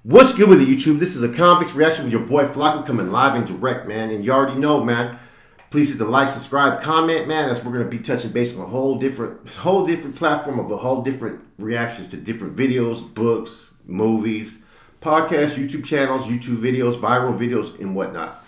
What's good with the YouTube? This is a convicts reaction with your boy Flocko coming live and direct, man. And you already know, man. Please hit the like, subscribe, comment, man. That's we're gonna be touching base on a whole different platform of a whole different reactions to different videos, books, movies, podcasts, YouTube channels, YouTube videos, viral videos, and whatnot.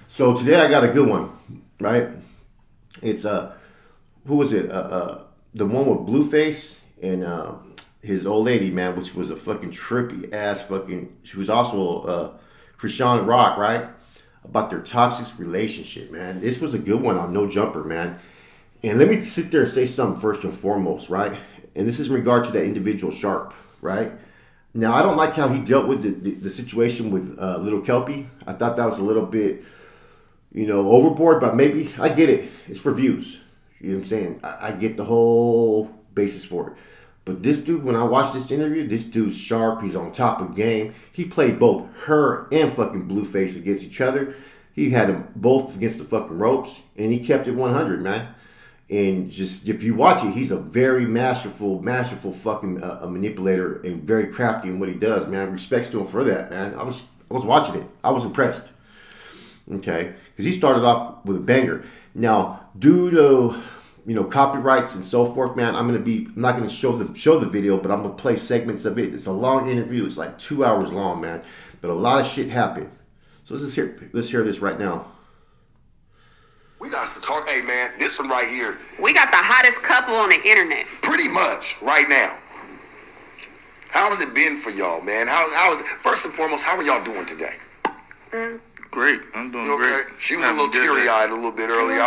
So today I got a good one, right? It's who was it? The one with Blueface and his old lady, man, which was a fucking trippy ass fucking. She was also Chrisean Rock, right? About their toxic relationship, man. This was a good one on No Jumper, man. And let me sit there and say something first and foremost, right? And this is in regard to that individual Sharp, right? Now, I don't like how he dealt with the situation with Little Kelpie. I thought that was a little bit, overboard, but maybe I get it. It's for views. You know what I'm saying? I get the whole basis for it. But this dude, when I watched this interview, this dude's sharp. He's on top of game. He played both her and fucking Blueface against each other. He had them both against the fucking ropes, and he kept it 100, man. And just, if you watch it, he's a very masterful fucking a manipulator and very crafty in what he does, man. Respects to him for that, man. I was watching it. I was impressed. Okay, because he started off with a banger. Now, due to copyrights and so forth, man, I'm not gonna show the video, but I'm gonna play segments of it. It's a long interview. It's like 2 hours long, man. But a lot of shit happened. So let's hear this right now. We got to talk. Hey, man, this one right here. We got the hottest couple on the internet. Pretty much right now. How has it been for y'all, man? How is it? First and foremost, how are y'all doing today? Great. I'm doing great. She was a little teary-eyed a little bit earlier.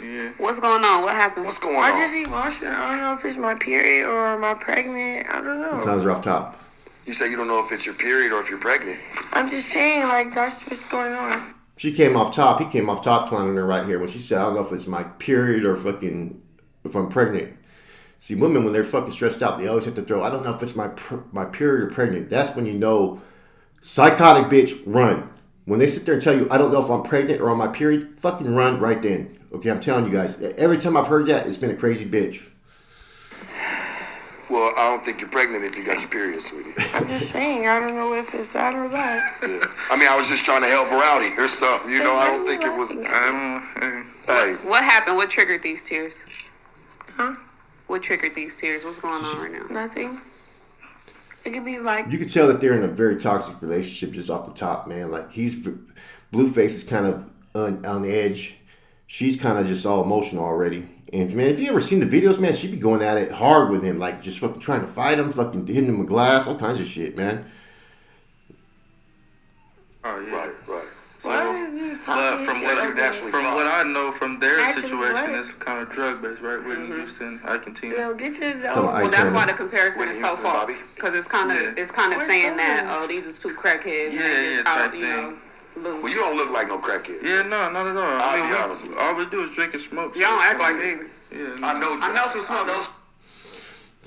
Yeah. What's going on? What happened? What's going on? I just emotional. I don't know if it's my period or am I pregnant. I don't know. Sounds rough top. You say you don't know if it's your period or if you're pregnant. I'm just saying, like, that's what's going on. She came off top. He came off top clowning her right here when she said, I don't know if it's my period or if I'm pregnant. See, women, when they're fucking stressed out, they always have to throw, I don't know if it's my period or pregnant. That's when you know, psychotic bitch, run. When they sit there and tell you, I don't know if I'm pregnant or on my period, fucking run right then. Okay, I'm telling you guys. Every time I've heard that, it's been a crazy bitch. Well, I don't think you're pregnant if you got your period, sweetie. I'm just saying, I don't know if it's that or that. Yeah. I mean, I was just trying to help her out here, so, I don't think it was... Hey. What happened? What triggered these tears? Huh? What triggered these tears? What's going on right now? Nothing. It could be like... You could tell that they're in a very toxic relationship just off the top, man. Like, Blueface is kind of on edge. She's kind of just all emotional already. And, man, if you ever seen the videos, man, she'd be going at it hard with him. Like, just fucking trying to fight him, fucking hitting him with glass, all kinds of shit, man. Oh, yeah. Right. Why is you talking? From what I know from their situation, it's kind of drug-based, right? Whitney Houston, Argentina. Yo, get your... Well, that's why the comparison is so false. Because it's kind of saying that, these are two crackheads. Yeah, type thing. Well, you don't look like no crackhead. Yeah, no, not at all. I'll be honest with you. All we do is drink and smoke. Y'all don't act like that. Yeah, I know some smoke.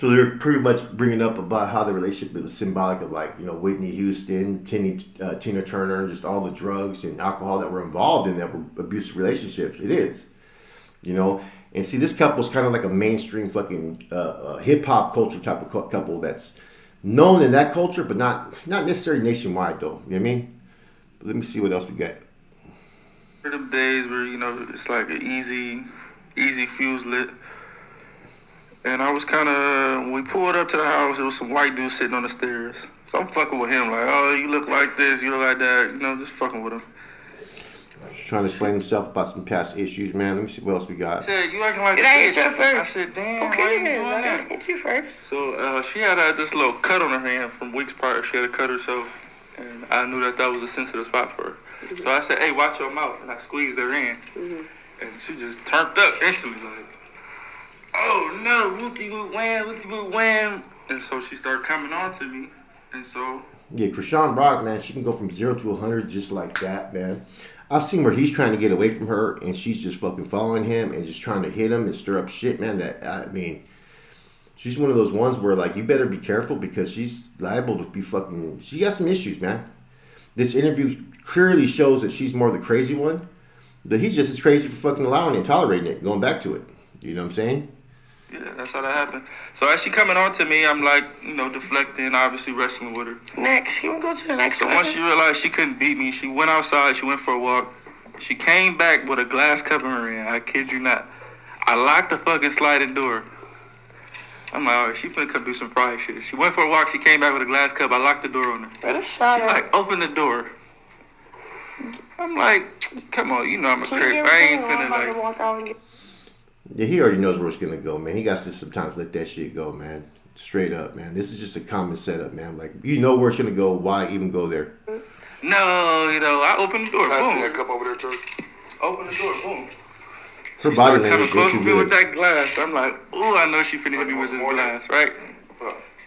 So they're pretty much bringing up about how the relationship was symbolic of, like, Whitney Houston, Tina Turner, and just all the drugs and alcohol that were involved in that were abusive relationships. It is, And see, this couple's kind of like a mainstream fucking hip hop culture type of couple that's known in that culture, but not necessarily nationwide, though. You know what I mean? But let me see what else we got. Them days where it's like an easy fuse lit. And I was when we pulled up to the house, there was some white dude sitting on the stairs. So I'm fucking with him, like, oh, you look like this, you look like that, just fucking with him. Trying to explain himself about some past issues, man. Let me see what else we got. He said, you acting like it ain't you first. I said, damn, okay, why you doing that? It ain't you first. So she had this little cut on her hand from weeks prior. She had to cut herself, and I knew that was a sensitive spot for her. Mm-hmm. So I said, hey, watch your mouth, and I squeezed her in. Mm-hmm. And she just turned up instantly, like, oh no, whoopty-whoop wham. And so she started coming on to me. And so... Yeah, Chrisean Rock, man, she can go from 0 to 100 just like that, man. I've seen where he's trying to get away from her, and she's just fucking following him and just trying to hit him and stir up shit, man. She's one of those ones where, like, you better be careful because she's liable to be fucking... She got some issues, man. This interview clearly shows that she's more the crazy one, but he's just as crazy for fucking allowing it and tolerating it, going back to it. You know what I'm saying? Yeah, that's how that happened. So as she coming on to me, I'm like, deflecting, obviously wrestling with her. Next, can we go to the next So one? once she realized she couldn't beat me, she went outside, she went for a walk. She came back with a glass cup in her hand. I kid you not. I locked the fucking sliding door. I'm like, all right, she finna come do some fried shit. She went for a walk, she came back with a glass cup. I locked the door on her. Better She shot her. like, open the door. I'm like, come on, I'm a Can creep. you I ain't give me finna to like. walk out and get... Yeah, he already knows where it's gonna go, man. He got to sometimes let that shit go, man. Straight up, man. This is just a common setup, man. Like, you know where it's gonna go. Why even go there? No, I opened the door. Pass me Boom. that cup over there, too. Open the door. Boom. Her She body started coming language close ain't to too me with good. that glass. I'm like, ooh, I know she finna hit me with this glass, right?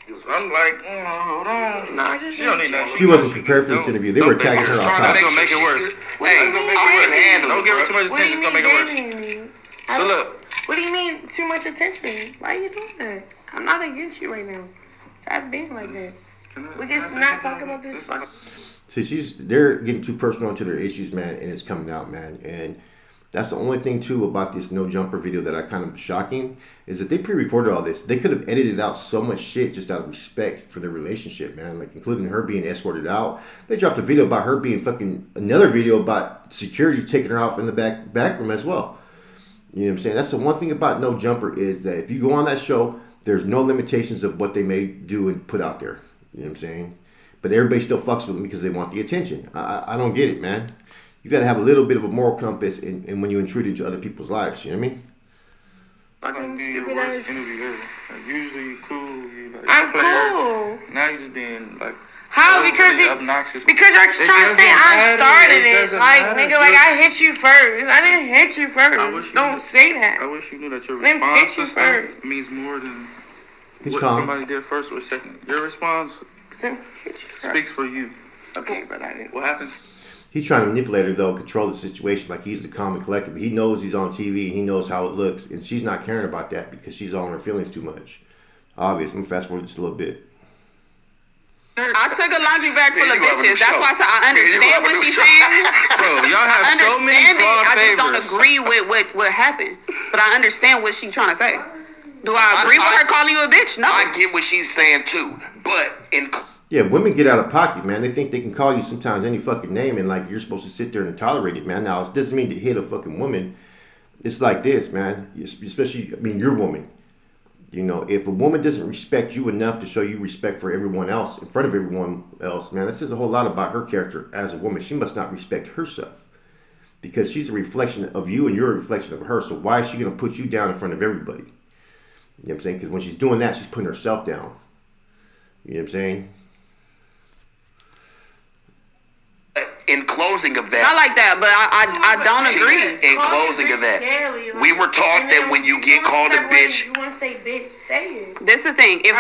So I'm like, hold on. Nah, I just... She don't need nothing. She wasn't prepared for this interview. They were attacking her Just on trying to top. make That's gonna make it sure worse. she- Hey, That's gonna make I it can worse. handle Don't it, give her bro. too much What do attention. you It's mean, gonna make it worse. dating? So look, What do you mean too much attention? Why are you doing that? I'm not against you right now. I've been like that. We just not talk about this fuck. See, they're getting too personal into their issues, man, and it's coming out, man. And that's the only thing too about this no jumper video that I kind of shocking is that they pre-recorded all this. They could have edited out so much shit just out of respect for their relationship, man. Like including her being escorted out. They dropped a video about her being fucking another video about security taking her off in the back room as well. You know what I'm saying? That's the one thing about no jumper is that if you go on that show, there's no limitations of what they may do and put out there. You know what I'm saying? But everybody still fucks with them because they want the attention. I don't get it, man. You got to have a little bit of a moral compass and when you intrude into other people's lives. You know what I mean? Fucking being stupid your worst ass. interview ever. Like, usually you cool, you like I'm player. cool. Now you just being like How? overly Because obnoxious. you're trying to say I started it. doesn't Like, matter. nigga, like I hit you first. I didn't hit you I wish first. you Don't knew- say that. I wish you knew that your Let me response hit to you stuff first. means more than He's what calm. somebody did first or second. Your response Let me hit you first. speaks for you. Okay, but I didn't. What happens? He's trying to manipulate her, though, control the situation like he's the calm and collective. He knows he's on TV and he knows how it looks. And she's not caring about that because she's all in her feelings too much. Obvious. I'm fast forward just a little bit. I took a laundry bag full Yeah, of you have a new bitches. That's show. why I said I Yeah, you understand have a what new she's show. saying. Bro, y'all I have so many understand it. flawed I just don't favors. agree with what happened. But I understand what she's trying to say. Do I agree with her calling you a bitch? No. I get what she's saying, too. But in... Yeah, women get out of pocket, man. They think they can call you sometimes any fucking name and like you're supposed to sit there and tolerate it, man. Now, it doesn't mean to hit a fucking woman. It's like this, man. Especially, I mean, your woman. You know, if a woman doesn't respect you enough to show you respect for everyone else, in front of everyone else, man, that says a whole lot about her character as a woman. She must not respect herself because she's a reflection of you and you're a reflection of her. So why is she going to put you down in front of everybody? You know what I'm saying? Because when she's doing that, she's putting herself down. You know what I'm saying? In closing of that, Not like that, but I don't agree. in closing of that, we were taught that when you get called a bitch, You want to say bitch, say it. This is the thing. If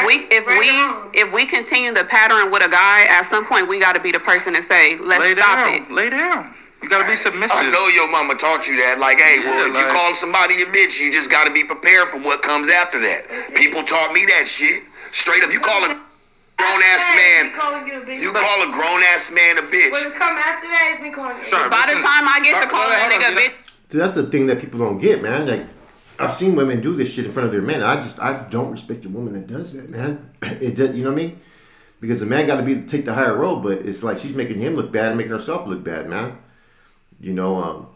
we continue the pattern with a guy, at some point we got to be the person to say, let's Lay stop down. it. Lay down. You gotta be submissive. I know your mama taught you that. Like, hey, well, Yeah, if you like- call somebody a bitch, you just got to be prepared for what comes after that. People taught me that shit. Straight up, you call a grown ass man, you call a grown ass man a bitch. When it come after that, it's me calling you. Sure. By the time I get to call a Hold on, nigga Gina. bitch, See, that's the thing that people don't get, man. Like, I've seen women do this shit in front of their men. I don't respect a woman that does that, man. It does, you know what I mean? Because the man got to take the higher road, but it's like she's making him look bad and making herself look bad, man. You know,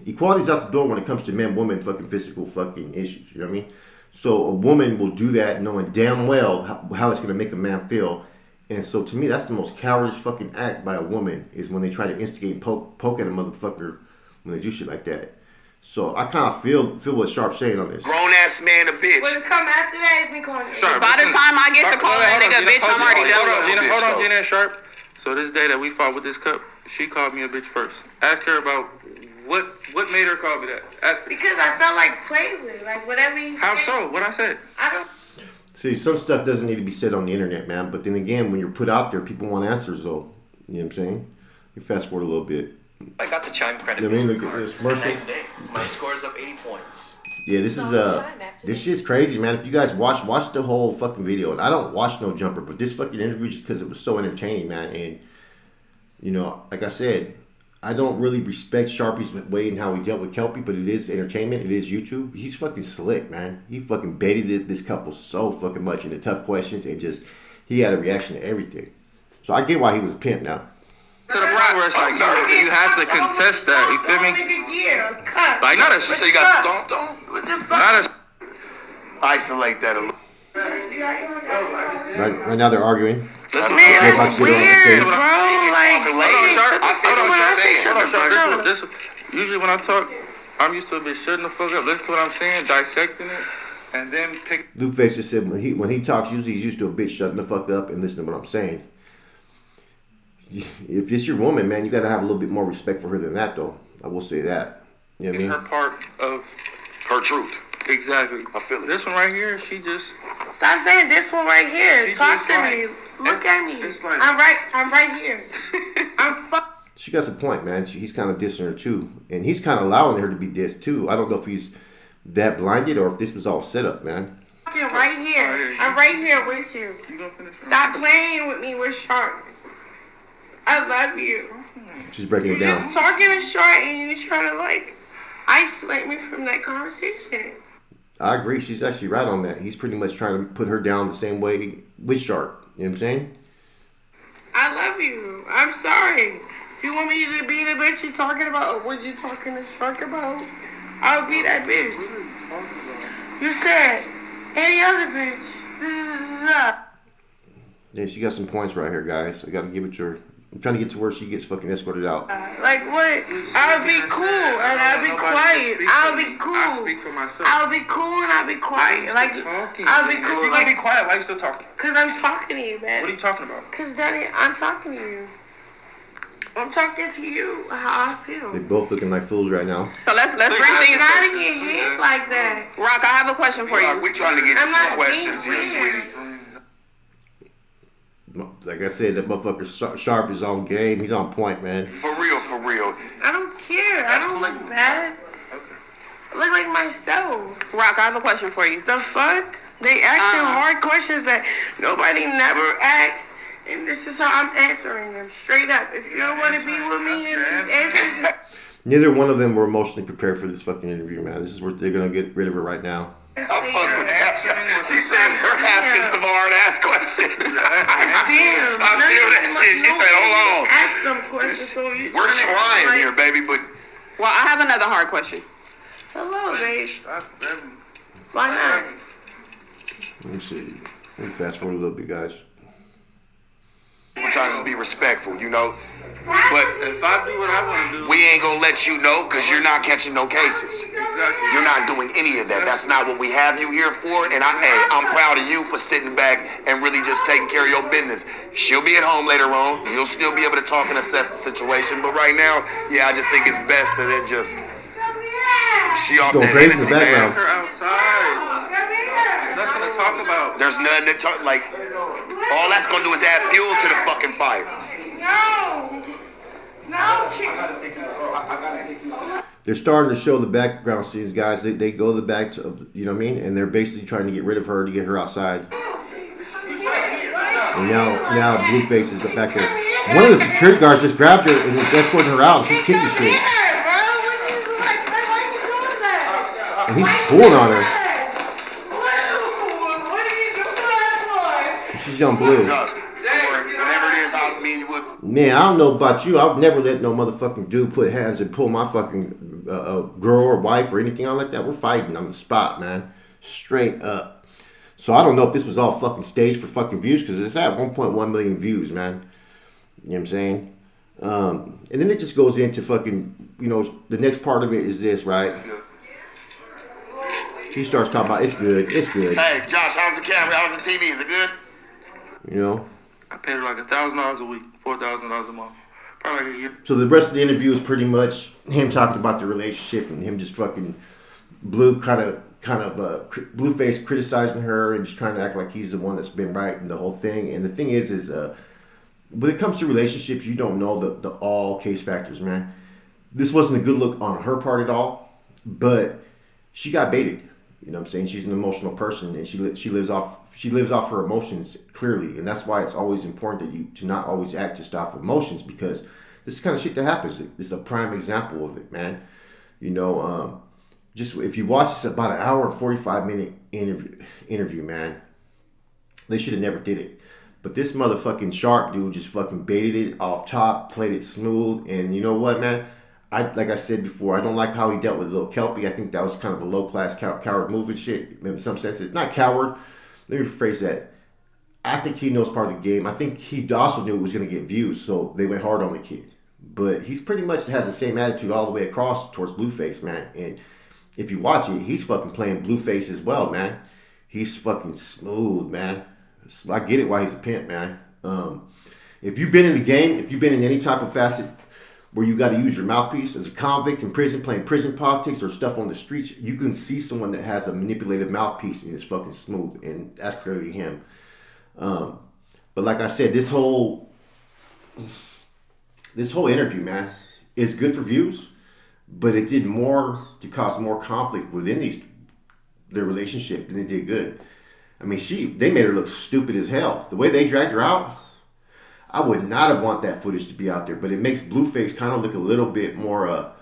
equality's out the door when it comes to men, women, fucking physical fucking issues. You know what I mean? So a woman will do that knowing damn well how it's going to make a man feel. And so to me, that's the most cowardice fucking act by a woman is when they try to instigate and poke at a motherfucker when they do shit like that. So I kind of feel what Sharp's saying on this. Grown ass man a bitch. When it come after that, it's me calling you. Sharp, by the listen. time I get to call a Hold on, nigga Gina. bitch, I'm Hold on, already Hold done. on, Gina. Hold bitch, on, though. Gina and Sharp. So this day that we fought with this cup, she called me a bitch first. Ask her about what made her call me that. Ask her. Because I felt like play with, like whatever he How said. so? What I said? I don't. See, some stuff doesn't need to be said on the internet, man. But then again, when you're put out there, people want answers, though. You know what I'm saying? You fast forward a little bit. I got the chime credit. You know what I mean? card. Look at this It's been a commercial. nice day. My score's up 80 points. Yeah, this is this shit's crazy, man. If you guys watch the whole fucking video, and I don't watch No Jumper, but this fucking interview just because it was so entertaining, man. And you know, like I said, I don't really respect Sharpie's way and how he dealt with Kelpie, but it is entertainment. It is YouTube. He's fucking slick, man. He fucking baited this couple so fucking much into tough questions and just he had a reaction to everything. So I get why he was a pimp now. To the point where it's like you have to contest that. You feel me? Like not as So you got stomped on? What the fuck? not as Isolate that a little. Right now they're arguing. Man, Like that's shit on the weird, stage. bro. Like, Hold on, Sharp. hold on, Sharp. This usually when I talk, I'm used to a bitch shutting the fuck up, listen to what I'm saying, dissecting it, and then pick. Blueface just said when he talks, usually he's used to a bitch shutting the fuck up and listening to what I'm saying. If it's your woman, man, you gotta have a little bit more respect for her than that, though. I will say that. You know what I mean? Her part of Her truth. exactly. I feel it. This one right here, she just. Stop saying this one right here. She Talk just to like- me. Look at me. it's like- I'm right here. I'm fuck. She got some point, man. He's kind of dissing her too, and he's kind of allowing her to be dissed too. I don't know if he's that blinded or if this was all set up, man. Fucking right here. I'm right here with you. You gonna finish? Stop playing with me with Shark. I love you. She's breaking You're it down. just talking to Shark and you trying to like isolate me from that conversation. I agree. She's actually right on that. He's pretty much trying to put her down the same way with Shark. You know what I'm saying? I love you. I'm sorry. If you want me to be the bitch you're talking about or what you're talking to Shark about, I'll be that bitch. You said any other bitch. Yeah, she got some points right here, guys. I got to give it to her. I'm trying to get to where she gets fucking escorted out. Like what? I'll be cool and I'll be quiet. I'll be cool. I speak for myself. I'll be cool and I'll be quiet. Like I'll be If cool. you gonna be Like quiet, why you still talking? cause I'm talking to you, man. What are you talking about? Cause Daddy, I'm talking to you. I'm talking to you. How I feel. They're both looking like fools right now. So let's bring I'm things. not to get hit like that. Rock, I have a question for you. We trying to get to I'm not some questions being here, weird. sweetie. Like I said, that motherfucker Sharp is on game. He's on point, man. For real, for real. I don't care. I don't look bad. I look like myself. Rock, I have a question for you. The fuck? They asking hard questions that nobody never asks. And this is how I'm answering them straight up. If you don't want to be with me and these answers, Neither one of them were emotionally prepared for this fucking interview, man. This is where they're gonna get rid of her right now. I fuck with that. She said her asking some hard ass questions. damn. I feel that shit. She said, hold on. Ask them questions. So you We're trying like, here, baby, but Well, I have another hard question. Hello, babe. Why not? Let me see. Let me fast forward a little bit, guys. we're trying to just be respectful, you know? But If I do what I want to do, we ain't gonna let you know because you're not catching no cases. exactly. You're not doing any of that. That's not what we have you here for. And I'm proud of you for sitting back and really just taking care of your business. She'll be at home later on. You'll still be able to talk and assess the situation. But right now, yeah, I just think it's best that it just she off Going that crazy in the Hennessy, background. man. Her outside. Nothing to talk about. There's nothing to talk like. All that's gonna do is add fuel to the fucking fire. No. No, kid. They're starting to show the background scenes, guys. They go to the back to, you know what I mean? And they're basically trying to get rid of her to get her outside. And now Blueface is back there. One of the security guards just grabbed her and is escorting her out. And she's kicking shit. And he's pulling on her. And she's on Blue. Josh, whatever it is, I mean, you would. Man, I don't know about you. I would never let no motherfucking dude put hands and pull my fucking girl or wife or anything on like that. We're fighting on the spot, man. Straight up. So I don't know if this was all fucking staged for fucking views because it's at 1.1 million views, man. You know what I'm saying? And then it just goes into fucking, you know, the next part of it is this, right? He starts talking about it's good, it's good. Hey, Josh, how's the camera? How's the TV? Is it good? You know? I paid her like $1,000 a week, $4,000 a month. Probably like a year. So the rest of the interview is pretty much him talking about the relationship and him just fucking Blueface criticizing her and just trying to act like he's the one that's been right in the whole thing. And the thing is when it comes to relationships, you don't know the all case factors, man. This wasn't a good look on her part at all, but she got baited. You know what I'm saying? She's an emotional person and she lives off her emotions clearly, and that's why it's always important that you to not always act just off emotions, because this is the kind of shit that happens. This is a prime example of it, man. You know, just if you watch this about an hour and 45-minute interview, man, they should have never did it. But this motherfucking Sharp dude just fucking baited it off top, played it smooth, and you know what, man? Like I said before, I don't like how he dealt with Lil Kelpie. I think that was kind of a low-class coward move and shit. In some senses, not coward. Let me rephrase that. I think he knows part of the game. I think he also knew it was going to get views, so they went hard on the kid. But he's pretty much has the same attitude all the way across towards Blueface, man. And if you watch it, he's fucking playing Blueface as well, man. He's fucking smooth, man. I get it why he's a pimp, man. If you've been in the game, if you've been in any type of facet where you got to use your mouthpiece as a convict in prison, playing prison politics or stuff on the streets, you can see someone that has a manipulative mouthpiece and is fucking smooth, and that's clearly him. But like I said, this whole interview, man, is good for views, but it did more to cause more conflict within their relationship than it did good. I mean, they made her look stupid as hell. The way they dragged her out, I would not have want that footage to be out there, but it makes Blueface kind of look a little bit more,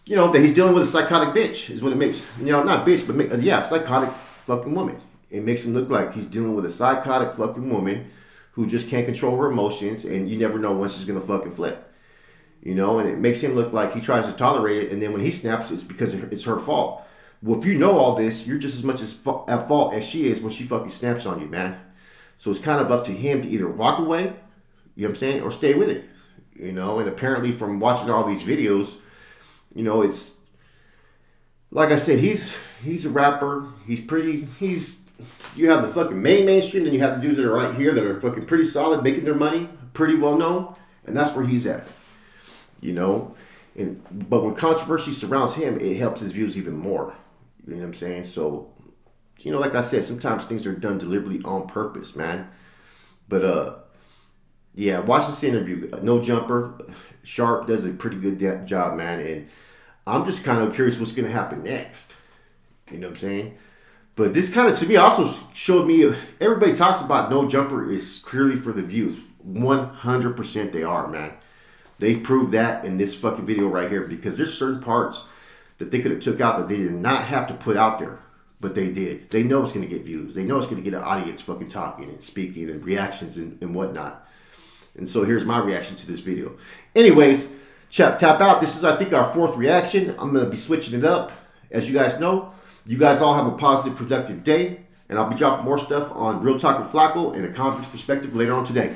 you know, that he's dealing with a psychotic bitch is what it makes. You know, not bitch, but psychotic fucking woman. It makes him look like he's dealing with a psychotic fucking woman who just can't control her emotions, and you never know when she's going to fucking flip. You know, and it makes him look like he tries to tolerate it, and then when he snaps, it's because it's her fault. Well, if you know all this, you're just as much at fault as she is when she fucking snaps on you, man. So it's kind of up to him to either walk away, you know what I'm saying, or stay with it. You know, and apparently from watching all these videos, you know, it's, like I said, he's a rapper. You have the fucking mainstream, then you have the dudes that are right here that are fucking pretty solid, making their money, pretty well known, and that's where he's at. You know, but when controversy surrounds him, it helps his views even more. You know what I'm saying? So, you know, like I said, sometimes things are done deliberately on purpose, man. But yeah, watch this interview. No Jumper, Sharp does a pretty good job, man, and I'm just kind of curious what's gonna happen next. You know what I'm saying? But this kind of, to me, also showed me, everybody talks about No Jumper is clearly for the views. 100% they are, man. They proved that in this fucking video right here, because there's certain parts that they could have took out that they did not have to put out there, but they did. They know it's going to get views. They know it's going to get an audience fucking talking and speaking and reactions and whatnot. And so here's my reaction to this video. Anyways, tap out. This is, I think, our fourth reaction. I'm going to be switching it up. As you guys know, you guys all have a positive, productive day, and I'll be dropping more stuff on Real Talk with Flacco and a convict's perspective later on today.